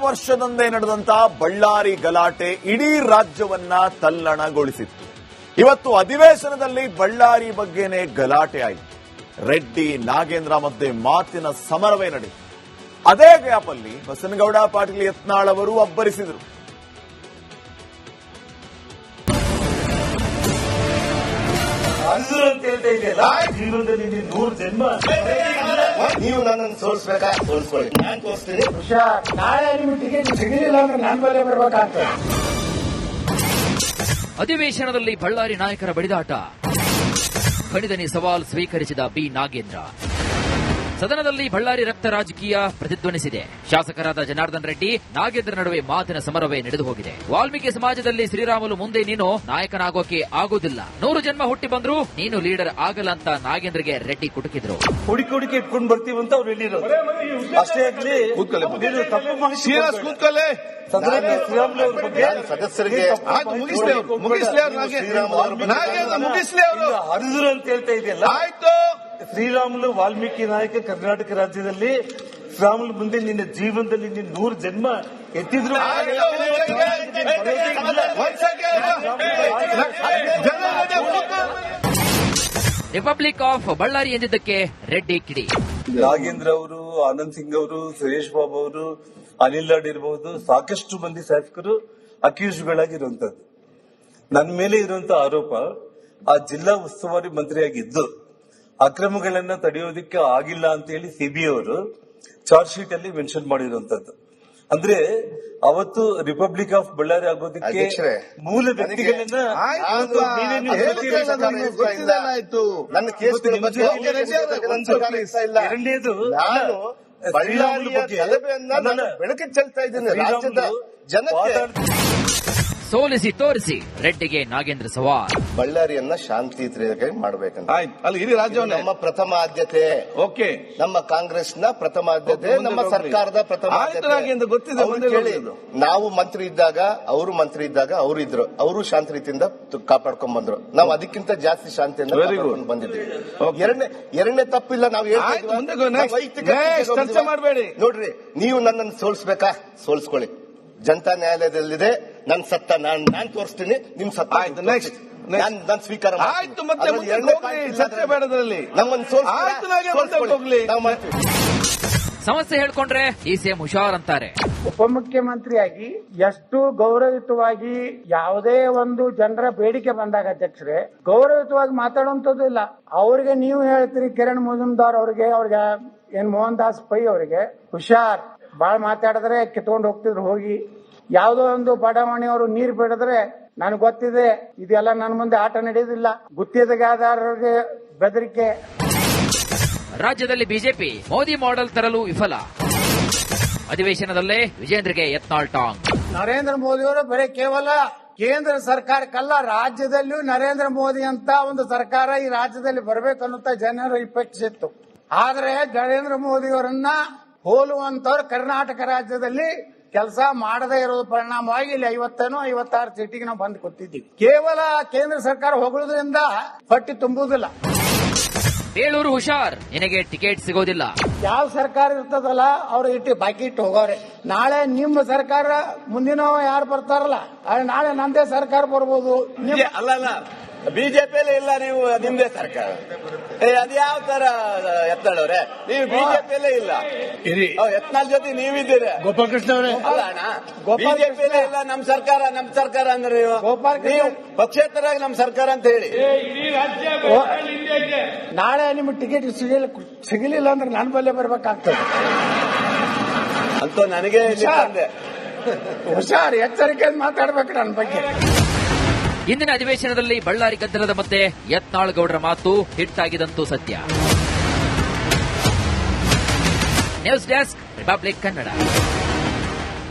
ವರ್ಷದಂದೇ ನಡೆದಂತ ಬಳ್ಳಾರಿ ಗಲಾಟೆ ಇಡೀ ರಾಜ್ಯವನ್ನ ತಲ್ಲಣಗೊಳಿಸಿತ್ತು. ಇವತ್ತು ಅಧಿವೇಶನದಲ್ಲಿ ಬಳ್ಳಾರಿ ಬಗ್ಗೆನೇ ಗಲಾಟೆ ಆಯಿತು. ರೆಡ್ಡಿ ನಾಗೇಂದ್ರ ಮಧ್ಯೆ ಮಾತಿನ ಸಮರವೇ ನಡೆಯಿತು. ಅದೇ ಗ್ಯಾಪಲ್ಲಿ ಬಸನಗೌಡ ಪಾಟೀಲ್ ಯತ್ನಾಳ್ ಅವರು ಅಬ್ಬರಿಸಿದರು. ಜೀವನದಲ್ಲಿ 100 ಜನ್ಮ ನೀವು ನನ್ನನ್ನು ಸೋಲಿಸಬೇಕಾ? ಸೋಲಿಸ್ಕೊಳ್ಳಿ, ನಾನು ತೋರಿಸ್ತೀನಿ. ನಾಳೆ ನಿಮ್ಗೆ ಟಿಕೆಟ್ ಸಿಗಲಿಲ್ಲ ಅಂದ್ರೆ ನಾನು ಬರಲೇ ಬರ್ಬೇಕಾಗ್ತದೆ. ಅಧಿವೇಶನದಲ್ಲಿ ಬಳ್ಳಾರಿ ನಾಯಕರ ಬಡಿದಾಟ, ಕಣಿದನಿ ಸವಾಲ್ ಸ್ವೀಕರಿಸಿದ ಬಿ ನಾಗೇಂದ್ರ. ಸದನದಲ್ಲಿ ಬಳ್ಳಾರಿ ರಕ್ತ ರಾಜಕೀಯ ಪ್ರತಿಧ್ವನಿಸಿದೆ. ಶಾಸಕರಾದ ಜನಾರ್ದನ್ ರೆಡ್ಡಿ ನಾಗೇಂದ್ರ ನಡುವೆ ಮಾತಿನ ಸಮರವೇ ನಡೆದು ಹೋಗಿದೆ. ವಾಲ್ಮೀಕಿ ಸಮಾಜದಲ್ಲಿ ಶ್ರೀರಾಮುಲು ಮುಂದೆ ನೀನು ನಾಯಕನಾಗೋಕೆ ಆಗೋದಿಲ್ಲ, 100 ಜನ್ಮ ಹುಟ್ಟಿ ಬಂದ್ರು ನೀನು ಲೀಡರ್ ಆಗಲ್ಲ ಅಂತ ನಾಗೇಂದ್ರಗೆ ರೆಡ್ಡಿ ಕುಟುಕಿದ್ರು. ಹುಡುಕಿ ಇಟ್ಕೊಂಡು ಬರ್ತೀವಿ ಅಂತ ಅವ್ರು ಹೇಳಿರೋದು ಅಷ್ಟೇ ಆಗ್ಲಿ. ತಪ್ಪು ಕೂತ್ಕೊಳ್ಳೆ ಶ್ರೀರಾಮುಲು ಅವ್ರ ಬಗ್ಗೆ ಸದಸ್ಯರಿಗೆ ಮುಗಿಸ್ಲಿ ಅವರು ಹರಿದ್ರು ಅಂತ ಹೇಳ್ತಾ ಇದೆಯಲ್ಲ. ಆಯ್ತು, ಶ್ರೀರಾಮುಲು ವಾಲ್ಮೀಕಿ ನಾಯಕ ಕರ್ನಾಟಕ ರಾಜ್ಯದಲ್ಲಿ ಶ್ರೀರಾಮುಲು ಮುಂದೆ ನಿನ್ನ ಜೀವನದಲ್ಲಿ 100 ಜನ್ಮ ಎತ್ತಿದ್ರು ರಿಪಬ್ಲಿಕ್ ಆಫ್ ಬಳ್ಳಾರಿ ಎಂದಿದ್ದಕ್ಕೆ ರೆಡ್ಡಿ ಕಿಡಿ. ನಾಗೇಂದ್ರ ಅವರು, ಆನಂದ್ ಸಿಂಗ್ ಅವರು, ಸುರೇಶ್ ಬಾಬು ಅವರು, ಅನಿಲ್ ಲಾಡ್ ಇರಬಹುದು, ಸಾಕಷ್ಟು ಮಂದಿ ಶಾಸಕರು ಅಕ್ಯೂಸ್ಗಳಾಗಿರುವಂತದ್ದು. ನನ್ನ ಮೇಲೆ ಇರುವಂತಹ ಆರೋಪ, ಆ ಜಿಲ್ಲಾ ಉಸ್ತುವಾರಿ ಮಂತ್ರಿಯಾಗಿದ್ದು ಅಕ್ರಮಗಳನ್ನ ತಡೆಯೋದಕ್ಕೆ ಆಗಿಲ್ಲ ಅಂತ ಹೇಳಿ ಸಿಬಿಐ ಅವರು ಚಾರ್ಜ್ ಶೀಟ್ ಅಲ್ಲಿ ಮೆನ್ಷನ್ ಮಾಡಿರುವಂತದ್ದು. ಅಂದ್ರೆ ಅವತ್ತು ರಿಪಬ್ಲಿಕ್ ಆಫ್ ಬಳ್ಳಾರಿ ಆಗೋದಕ್ಕೆ ಮೂಲ ವ್ಯಕ್ತಿಗಳನ್ನ ಎರಡನೇದು ಬಳ್ಳಾರಿಯ ಬೆಳಕಿಗೆ ಚೆಲ್ತಾ ಇದ್ದೀನಿ ರಾಜ್ಯದ ಜನಕ್ಕೆ. ಸೋಲಿಸಿ ತೋರಿಸಿ ರೆಡ್ಡಿಗೆ ನಾಗೇಂದ್ರ ಸವಾಲ್. ಬಳ್ಳಾರಿಯನ್ನ ಶಾಂತಿ ಮಾಡಬೇಕಂತ ಅಲ್ಲಿ ಇಡೀ ರಾಜ್ಯವನ್ನು ನಮ್ಮ ಪ್ರಥಮ ಆದ್ಯತೆ. ಓಕೆ, ನಮ್ಮ ಕಾಂಗ್ರೆಸ್ನ ಪ್ರಥಮ ಆದ್ಯತೆ, ನಮ್ಮ ಸರ್ಕಾರದ ಪ್ರಥಮ ಆದ್ಯತೆ. ಗೊತ್ತಿದೆ. ನಾವು ಮಂತ್ರಿ ಇದ್ದಾಗ, ಅವರು ಮಂತ್ರಿ ಇದ್ದಾಗ ಅವರು ಇದ್ರು, ಅವರು ಶಾಂತಿ ರೀತಿಯಿಂದ ಕಾಪಾಡ್ಕೊಂಡ್ ಬಂದ್ರು. ನಾವು ಅದಕ್ಕಿಂತ ಜಾಸ್ತಿ ಶಾಂತಿಯಿಂದ ಕಾಪಾಡ್ಕೊಂಡು ಬಂದಿದ್ದೀವಿ. ಎರಡನೇ ತಪ್ಪಿಲ್ಲ. ನಾವು ಚರ್ಚೆ ಮಾಡಬೇಡಿ. ನೋಡ್ರಿ, ನೀವು ನನ್ನನ್ನು ಸೋಲಿಸಬೇಕಾ? ಸೋಲಿಸ್ಕೊಳ್ಳಿ, ಜನತಾ ನ್ಯಾಯಾಲಯದಲ್ಲಿದೆ. ನನ್ನ ಸತ್ತ ನಾನ್ ತೋರಿಸ್ತೀನಿ, ನಿಮ್ ಸತ್ತ ನಾನು ಸ್ವೀಕಾರ. ಆಯ್ತು, ಮತ್ತೆ ಚರ್ಚೆ ಬೇಡದ್ರಲ್ಲಿ ನಮ್ಮನ್ನು ಸಮಸ್ಯೆ ಹೇಳ್ಕೊಂಡ್ರೆ ಡಿಸಿಎಂ ಹುಷಾರ್ ಅಂತಾರೆ. ಉಪಮುಖ್ಯಮಂತ್ರಿಯಾಗಿ ಎಷ್ಟು ಗೌರವಯುತವಾಗಿ ಯಾವುದೇ ಒಂದು ಜನರ ಬೇಡಿಕೆ ಬಂದಾಗ ಅಧ್ಯಕ್ಷರೇ ಗೌರವಯುತವಾಗಿ ಮಾತಾಡುವಂತದ್ದು ಇಲ್ಲ. ಅವ್ರಿಗೆ ನೀವು ಹೇಳ್ತೀರಿ ಕಿರಣ್ ಮಜುಮ್ದಾರ್ ಅವ್ರಿಗೆ ಏನ್ ಮೋಹನ್ ದಾಸ್ ಪೈ ಅವರಿಗೆ ಹುಷಾರ್, ಬಾಳ್ ಮಾತಾಡಿದ್ರೆ ಕಿತ್ಕೊಂಡು ಹೋಗ್ತಿದ್ರು. ಹೋಗಿ ಯಾವುದೋ ಒಂದು ಬಡಾವಣೆಯವರು ನೀರು ಬಿಡಿದ್ರೆ ನನಗೆ ಗೊತ್ತಿದೆ ಇದೆಲ್ಲ ನನ್ನ ಮುಂದೆ ಆಟ ನಡೆಯೋದಿಲ್ಲ, ಗುತ್ತಿಗೆದಾರರಿಗೆ ಬೆದರಿಕೆ. ರಾಜ್ಯದಲ್ಲಿ ಬಿಜೆಪಿ ಮೋದಿ ಮಾಡೆಲ್ ತರಲು ವಿಫಲ. ಅಧಿವೇಶನದಲ್ಲೇ ವಿಜೇಂದ್ರಗೆ ಯತ್ನಾಳ್ ಟಾಂಗ್. ನರೇಂದ್ರ ಮೋದಿಯವರು ಬರೀ ಕೇವಲ ಕೇಂದ್ರ ಸರ್ಕಾರಕ್ಕಲ್ಲ, ರಾಜ್ಯದಲ್ಲಿಯೂ ನರೇಂದ್ರ ಮೋದಿ ಅಂತ ಒಂದು ಸರ್ಕಾರ ಈ ರಾಜ್ಯದಲ್ಲಿ ಬರಬೇಕನ್ನುತ್ತಾ ಜನರ ಅಪೇಕ್ಷಿತ್ತು. ಆದ್ರೆ ನರೇಂದ್ರ ಮೋದಿಯವರನ್ನ ಹೋಲುವಂತವ್ರು ಕರ್ನಾಟಕ ರಾಜ್ಯದಲ್ಲಿ ಕೆಲಸ ಮಾಡದೇ ಇರೋದು ಪರಿಣಾಮವಾಗಿ ಇಲ್ಲಿ 56 ಸೀಟಿಗೆ ನಾವು ಬಂದು ಕೂತಿದ್ದೀವಿ. ಕೇವಲ ಕೇಂದ್ರ ಸರ್ಕಾರ ಹೊಗಳೋದ್ರಿಂದ ಪಟ್ಟಿ ತುಂಬುವುದಿಲ್ಲ. ಬೇಳೂರು ಹುಷಾರ್, ನಿನಗೆ ಟಿಕೆಟ್ ಸಿಗೋದಿಲ್ಲ. ಯಾವ ಸರ್ಕಾರ ಇರ್ತದಲ್ಲ ಅವ್ರು ಇಟ್ಟು ಬಾಕಿ ಇಟ್ಟು ಹೋಗೋರೆ. ನಾಳೆ ನಿಮ್ಮ ಸರ್ಕಾರ ಮುಂದಿನ ಯಾರು ಬರ್ತಾರಲ್ಲ ನಾಳೆ ನಂದೇ ಸರ್ಕಾರ ಬರ್ಬೋದು. ಅಲ್ಲ, ಬಿಜೆಪಿಯಲ್ಲಿ ಇಲ್ಲ, ನೀವು ನಿಮ್ದೇ ಸರ್ಕಾರ. ಅದ್ಯಾವ ತರ ಯತ್ನಾಳವ್ರೆ, ನೀವು ಬಿಜೆಪಿಯಲ್ಲೇ ಇಲ್ಲ, ಯತ್ನಾಳ್ ಜೊತೆ ನೀವಿದ್ದೀರಿ. ಗೋಪಾಲಕೃಷ್ಣ ಅವರೇ, ಬಿಜೆಪಿಯಲ್ಲೇ ಇಲ್ಲ, ನಮ್ ಸರ್ಕಾರ ಅಂದ್ರೆ ನೀವು ಪಕ್ಷೇತರಾಗಿ ನಮ್ ಸರ್ಕಾರ ಅಂತ ಹೇಳಿ. ನಾಳೆ ನಿಮ್ಗೆ ಟಿಕೆಟ್ ಸಿಗಲಿಲ್ಲ ಅಂದ್ರೆ ನನ್ನ ಬಲ್ಲೆ ಬರ್ಬೇಕಾಗ್ತದೆ ಅಂತ ನನಗೆ ಹುಷಾರ್, ಎಚ್ಚರಿಕೆ ಮಾತಾಡ್ಬೇಕು ನನ್ನ ಬಗ್ಗೆ. ಇಂದಿನ ಅಧಿವೇಶನದಲ್ಲಿ ಬಳ್ಳಾರಿ ಗದ್ದಲದ ಮಧ್ಯೆ ಯತ್ನಾಳ್ ಗೌಡರ ಮಾತು ಹಿಟ್ ಆಗಿದಂತೂ ಸತ್ಯ. News desk, republic Kannada.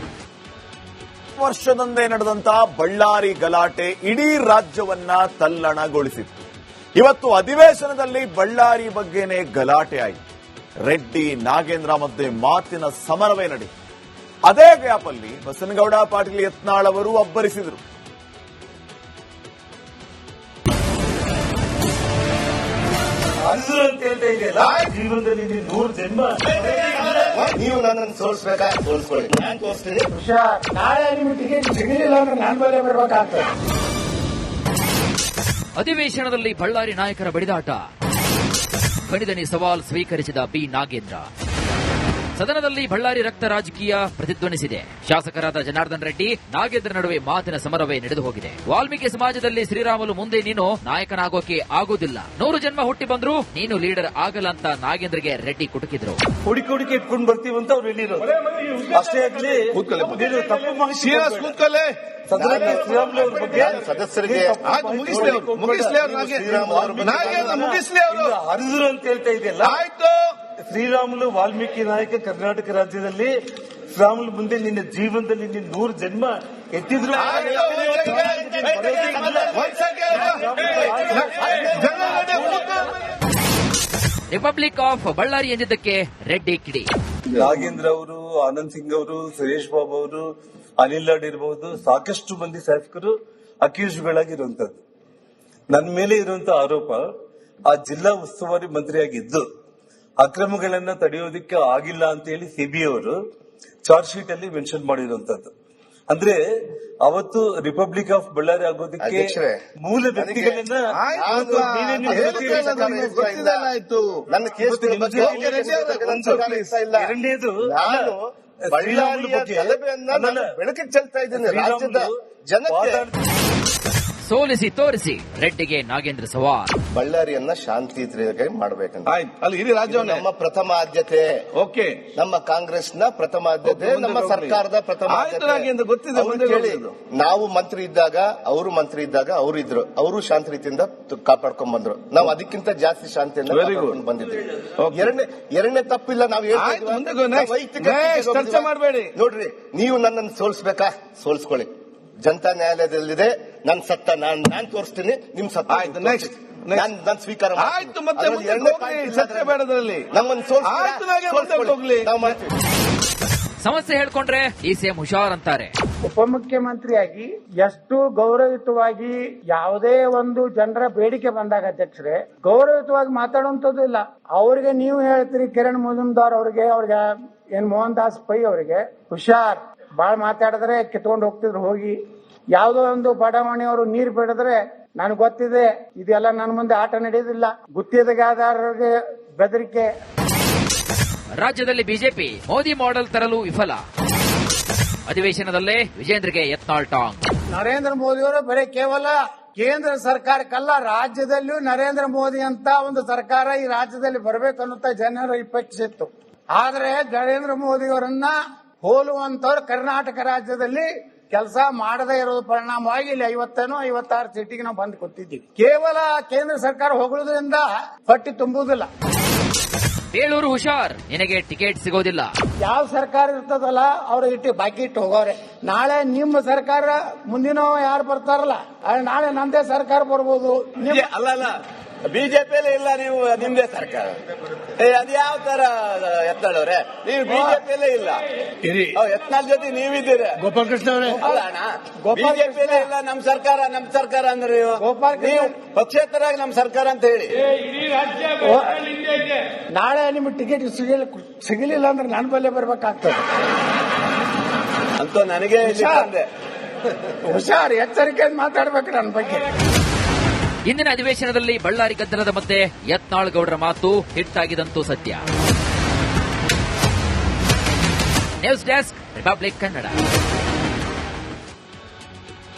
ವರ್ಷದಂದೇ ನಡೆದಂತ ಬಳ್ಳಾರಿ ಗಲಾಟೆ ಇಡೀ ರಾಜ್ಯವನ್ನ ತಲ್ಲಣಗೊಳಿಸಿತ್ತು. ಇವತ್ತು ಅಧಿವೇಶನದಲ್ಲಿ ಬಳ್ಳಾರಿ ಬಗ್ಗೆನೇ ಗಲಾಟೆ ಆಯಿತು. ರೆಡ್ಡಿ ನಾಗೇಂದ್ರ ಮಧ್ಯೆ ಮಾತಿನ ಸಮರವೇ ನಡೆಯಿತು. ಅದೇ ಗ್ಯಾಪಲ್ಲಿ ಬಸನಗೌಡ ಪಾಟೀಲ್ ಯತ್ನಾಳ್ ಅವರು ಅಬ್ಬರಿಸಿದರು. ಹರಿದ್ರು ಅಂತ ಹೇಳ್ತಾ ಇದೆಯಲ್ಲ, ಜೀವನದಲ್ಲಿ ನೀನು 100 ಜನ್ಮ ನೀವು ನನ್ನನ್ನು ಸೋಲಿಸ್ಬೇಕಾ? ಸೋಲಿಸ್ಕೊಳ್ಳಿ, ನಾನು ತೋರಿಸ್ತೀನಿ. ಹುಷಾರ್, ನಾಳೆ ನಿಮ್ಗೆ ಟಿಕೆಟ್ ಸಿಗಲಿಲ್ಲ ಅಂದ್ರೆ ನಾನು ಬರೇ ಬರ್ಬೇಕಾಗ್ತದೆ. ಅಧಿವೇಶನದಲ್ಲಿ ಬಳ್ಳಾರಿ ನಾಯಕರ ಬಡಿದಾಟ, ಕಣಿದನಿ ಸವಾಲ್ ಸ್ವೀಕರಿಸಿದ ಬಿ ನಾಗೇಂದ್ರ. ಸದನದಲ್ಲಿ ಬಳ್ಳಾರಿ ರಕ್ತ ರಾಜಕೀಯ ಪ್ರತಿಧ್ವನಿಸಿದೆ. ಶಾಸಕರಾದ ಜನಾರ್ದನ್ ರೆಡ್ಡಿ, ನಾಗೇಂದ್ರ ನಡುವೆ ಮಾತಿನ ಸಮರವೇ ನಡೆದು ಹೋಗಿದೆ. ವಾಲ್ಮೀಕಿ ಸಮಾಜದಲ್ಲಿ ಶ್ರೀರಾಮುಲು ಮುಂದೆ ನೀನು ನಾಯಕನಾಗೋಕೆ ಆಗೋದಿಲ್ಲ, 100 ಜನ್ಮ ಹುಟ್ಟಿ ಬಂದ್ರು ನೀನು ಲೀಡರ್ ಆಗಲ್ಲ ಅಂತ ನಾಗೇಂದ್ರಗೆ ರೆಡ್ಡಿ ಕುಟುಕಿದ್ರು. ಹುಡುಕಿ ಇಟ್ಕೊಂಡು ಬರ್ತೀವಿ ಅಂತ ಅವ್ರು ಹೇಳಿರೋದು. ಅಷ್ಟೇ ಆಗ್ಲಿ, ನೀನು ತಪ್ಪು ಮಾಹಿತಿ ಶ್ರೀರಾಮುಲು ಅವ್ರ ಬಗ್ಗೆ ಸದಸ್ಯರಿಗೆ ಹರಿದ್ರು ಅಂತ ಹೇಳ್ತಾ ಇದೆಯಲ್ಲ. ಶ್ರೀರಾಮುಲು ವಾಲ್ಮೀಕಿ ನಾಯಕ ಕರ್ನಾಟಕ ರಾಜ್ಯದಲ್ಲಿ. ಶ್ರೀರಾಮುಲು ಮುಂದೆ ನಿನ್ನ ಜೀವನದಲ್ಲಿ ನೀನು 100 ಜನ್ಮ ಎತ್ತಿದ್ರು ರಿಪಬ್ಲಿಕ್ ಆಫ್ ಬಳ್ಳಾರಿ ಎಂದಿದ್ದಕ್ಕೆ ರೆಡ್ಡಿ ಕಿಡಿ. ನಾಗೇಂದ್ರ ಅವರು, ಆನಂದ್ ಸಿಂಗ್ ಅವರು, ಸುರೇಶ್ ಬಾಬು ಅವರು, ಅನಿಲ್ ಲಾಡ್ ಇರಬಹುದು, ಸಾಕಷ್ಟು ಮಂದಿ ಶಾಸಕರು ಅಕ್ಯೂಸ್ಗಳಾಗಿರುವಂತದ್ದು. ನನ್ನ ಮೇಲೆ ಇರುವಂತಹ ಆರೋಪ, ಆ ಜಿಲ್ಲಾ ಉಸ್ತುವಾರಿ ಮಂತ್ರಿಯಾಗಿದ್ದು ಅಕ್ರಮಗಳನ್ನ ತಡೆಯೋದಕ್ಕೆ ಆಗಿಲ್ಲ ಅಂತ ಹೇಳಿ ಸಿಬಿಐ ಅವರು ಚಾರ್ಜ್ ಶೀಟ್ ಅಲ್ಲಿ ಮೆನ್ಷನ್ ಮಾಡಿರುವಂತದ್ದು. ಅಂದ್ರೆ ಅವತ್ತು ರಿಪಬ್ಲಿಕ್ ಆಫ್ ಬಳ್ಳಾರಿ ಆಗೋದಕ್ಕೆ ಮೂಲ ವ್ಯಕ್ತಿಗಳನ್ನ ಎರಡನೇದು ಬೆಳಕಿಗೆ ಚೆಲ್ತಾ ಇದ್ದೇನೆ ರಾಜ್ಯದ ಜನತೆ. ಸೋಲಿಸಿ ತೋರಿಸಿ ರೆಡ್ಡಿಗೆ ನಾಗೇಂದ್ರ ಸವಾಲ್. ಬಳ್ಳಾರಿಯನ್ನ ಶಾಂತಿ ಮಾಡಬೇಕಂತ ಅಲ್ಲಿ ಇಡೀ ರಾಜ್ಯವನ್ನು ನಮ್ಮ ಪ್ರಥಮ ಆದ್ಯತೆ. ಓಕೆ, ನಮ್ಮ ಕಾಂಗ್ರೆಸ್ನ ಪ್ರಥಮ ಆದ್ಯತೆ, ನಮ್ಮ ಸರ್ಕಾರದ ಪ್ರಥಮ ಆದ್ಯತೆ. ಗೊತ್ತಿದೆ. ನಾವು ಮಂತ್ರಿ ಇದ್ದಾಗ, ಅವರು ಮಂತ್ರಿ ಇದ್ದಾಗ ಅವರು ಇದ್ರು, ಅವರು ಶಾಂತಿ ರೀತಿಯಿಂದ ಕಾಪಾಡ್ಕೊಂಡ್ ಬಂದ್ರು. ನಾವು ಅದಕ್ಕಿಂತ ಜಾಸ್ತಿ ಶಾಂತಿಯಿಂದ ಕಾಪಾಡ್ಕೊಂಡು ಬಂದಿದ್ವಿ. ಎರಡನೇ ತಪ್ಪಿಲ್ಲ. ನಾವು ಚರ್ಚೆ ಮಾಡಬೇಡಿ. ನೋಡ್ರಿ, ನೀವು ನನ್ನನ್ನು ಸೋಲಿಸ್ಬೇಕಾ? ಸೋಲಿಸ್ಕೊಳ್ಳಿ, ಜನತಾ ನ್ಯಾಯಾಲಯದಲ್ಲಿದೆ. ನನ್ ಸತ್ತ ನಾನ್ ತೋರಿಸ್ತೀನಿ, ನಿಮ್ ಸತ್ತ ನಾನು ಸ್ವೀಕಾರ. ಆಯ್ತು, ಮತ್ತೆ ಚರ್ಚೆ ಬೇಡದ್ರಲ್ಲಿ ನಮ್ಮನ್ನು ಹೋಗ್ಲಿ. ನಾವು ಮಾಡ್ತೀವಿ. ಸಮಸ್ಯೆ ಹೇಳ್ಕೊಂಡ್ರೆ ಡಿಸಿಎಂ ಹುಷಾರ್ ಅಂತಾರೆ. ಉಪಮುಖ್ಯಮಂತ್ರಿಯಾಗಿ ಎಷ್ಟು ಗೌರವಯುತವಾಗಿ ಯಾವುದೇ ಒಂದು ಜನರ ಬೇಡಿಕೆ ಬಂದಾಗ ಅಧ್ಯಕ್ಷರೇ ಗೌರವಯುತವಾಗಿ ಮಾತಾಡುವಂತದ್ದು ಇಲ್ಲ. ಅವ್ರಿಗೆ ನೀವು ಹೇಳ್ತೀರಿ ಕಿರಣ್ ಮಜುಮ್ದಾರ್ ಅವ್ರಿಗೆ ಏನ್ ಮೋಹನ್ ದಾಸ್ ಪೈ ಅವರಿಗೆ ಹುಷಾರ್, ಬಾಳ ಮಾತಾಡಿದ್ರೆ ಕಿತ್ಕೊಂಡು ಹೋಗ್ತಿದ್ರು. ಹೋಗಿ ಯಾವುದೋ ಒಂದು ಬಡಾವಣೆಯವರು ನೀರು ಬಿಡಿದ್ರೆ ನನಗೆ ಗೊತ್ತಿದೆ ಇದೆಲ್ಲ ನನ್ನ ಮುಂದೆ ಆಟ ನಡೆಯೋದಿಲ್ಲ. ಗುತ್ತಿಗೆದಾರರಿಗೆ ಬೆದರಿಕೆ. ರಾಜ್ಯದಲ್ಲಿ ಬಿಜೆಪಿ ಮೋದಿ ಮಾಡೆಲ್ ತರಲು ವಿಫಲ. ಅಧಿವೇಶನದಲ್ಲೇ ವಿಜೇಂದ್ರಗೆ ಯತ್ನಾಳ್ ಟಾಂಗ್. ನರೇಂದ್ರ ಮೋದಿಯವರು ಬರೀ ಕೇವಲ ಕೇಂದ್ರ ಸರ್ಕಾರಕ್ಕಲ್ಲ, ರಾಜ್ಯದಲ್ಲಿಯೂ ನರೇಂದ್ರ ಮೋದಿ ಅಂತ ಒಂದು ಸರ್ಕಾರ ಈ ರಾಜ್ಯದಲ್ಲಿ ಬರಬೇಕು ಅನ್ನುತ್ತಾ ಜನರ ಅಪೇಕ್ಷಿತ್ತು. ಆದ್ರೆ ನರೇಂದ್ರ ಮೋದಿಯವರನ್ನ ಹೋಲುವಂತವ್ರು ಕರ್ನಾಟಕ ರಾಜ್ಯದಲ್ಲಿ ಕೆಲಸ ಮಾಡದೇ ಇರೋದು ಪರಿಣಾಮವಾಗಿ ಇಲ್ಲಿ 56 ಸೀಟಿಗೆ ನಾವು ಬಂದು ಕೂತಿದ್ದೀವಿ. ಕೇವಲ ಕೇಂದ್ರ ಸರ್ಕಾರ ಹೊಗಳೋದ್ರಿಂದ ಪಟ್ಟಿ ತುಂಬುವುದಿಲ್ಲ. ಬೇಳೂರು ಹುಷಾರ್, ನಿನಗೆ ಟಿಕೆಟ್ ಸಿಗೋದಿಲ್ಲ. ಯಾವ ಸರ್ಕಾರ ಇರ್ತದಲ್ಲ ಅವ್ರ ಇಟ್ಟು ಬಾಕಿ ಇಟ್ಟು ಹೋಗೋರೆ. ನಾಳೆ ನಿಮ್ಮ ಸರ್ಕಾರ ಮುಂದಿನ ಯಾರು ಬರ್ತಾರಲ್ಲ ನಾಳೆ ನಮ್ದೇ ಸರ್ಕಾರ ಬರ್ಬೋದು. ಅಲ್ಲ, ಬಿಜೆಪಿಯಲ್ಲೇ ಇಲ್ಲ, ನೀವು ನಿಮ್ದೇ ಸರ್ಕಾರ. ಅದ್ ಯಾವ ತರ ಯತ್ನಾಳವ್ರೆ? ನೀವು ಬಿಜೆಪಿಯಲ್ಲೇ ಇಲ್ಲ, ಯತ್ನಾಳ್ ಜೊತೆ ನೀವಿದ್ದೀರಿ. ಗೋಪಾಲಕೃಷ್ಣ ಅವರೇ, ಬಿಜೆಪಿಯಲ್ಲೇ ಇಲ್ಲ, ನಮ್ ಸರ್ಕಾರ ಅಂದ್ರೆ ನೀವು ಪಕ್ಷೇತರಾಗಿ ನಮ್ ಸರ್ಕಾರ ಅಂತ ಹೇಳಿ. ನಾಳೆ ನಿಮ್ಗೆ ಟಿಕೆಟ್ ಸಿಗಲಿಲ್ಲ ಅಂದ್ರೆ ನನ್ನ ಬಲ್ಲೆ ಬರ್ಬೇಕಾಗ್ತದೆ ಅಂತ ನನಗೆ ಹುಷಾರ್, ಎಚ್ಚರಿಕೆ ಮಾತಾಡ್ಬೇಕು ನನ್ನ ಬಗ್ಗೆ. ಇಂದಿನ ಅಧಿವೇಶನದಲ್ಲಿ ಬಳ್ಳಾರಿ ಗದ್ದಲದ ಮಧ್ಯೆ ಯತ್ನಾಳ್ ಗೌಡರ ಮಾತು ಹಿಟ್ಟಾಗಿದಂತೂ ಸತ್ಯ. News desk, republic Kannada.